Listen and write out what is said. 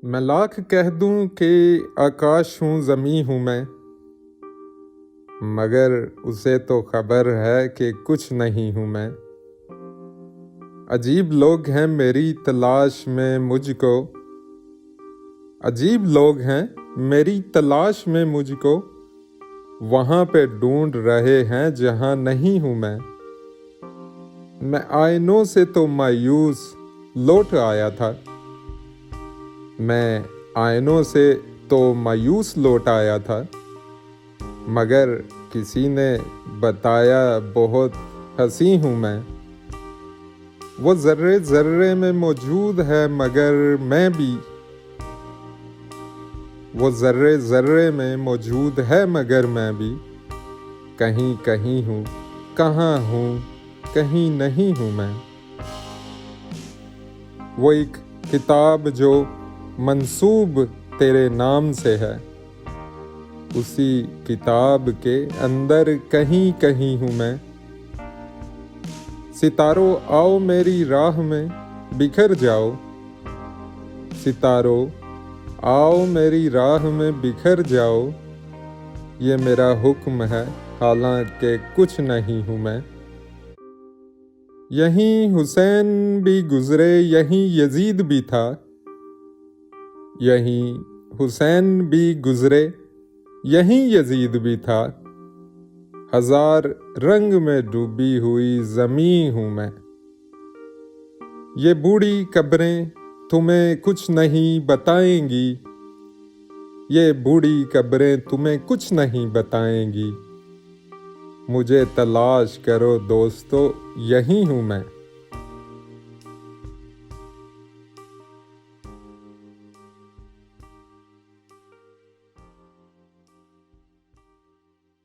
मैं लाख कह दूं कि आकाश हूँ ज़मीं हूँ मैं, मगर उसे तो खबर है कि कुछ नहीं हूँ मैं। अजीब लोग हैं मेरी तलाश में मुझको, अजीब लोग हैं मेरी तलाश में मुझको, वहाँ पे ढूंढ रहे हैं जहाँ नहीं हूँ मैं। मैं आईनों से तो मायूस लौट आया था, मैं आईनों से तो मायूस लौट आया था, मगर किसी ने बताया बहुत हंसी हूँ मैं। वो ज़र्रे ज़र्रे में मौजूद है मगर मैं भी, वो ज़र्रे ज़र्रे में मौजूद है मगर मैं भी, कहीं कहीं हूँ कहाँ हूँ कहीं नहीं हूँ मैं। वो एक किताब जो मंसूब तेरे नाम से है, उसी किताब के अंदर कहीं कहीं हूँ मैं। सितारों आओ मेरी राह में बिखर जाओ, सितारों आओ मेरी राह में बिखर जाओ, ये मेरा हुक्म है हालांकि कुछ नहीं हूँ मैं। यहीं हुसैन भी गुजरे यहीं यजीद भी था, यहीं हुसैन भी गुजरे यहीं यजीद भी था, हजार रंग में डूबी हुई ज़मीं हूँ मैं। ये बूढ़ी कब्रें तुम्हें कुछ नहीं बताएंगी, ये बूढ़ी कब्रें तुम्हें कुछ नहीं बताएंगी, मुझे तलाश करो दोस्तों यहीं हूँ मैं।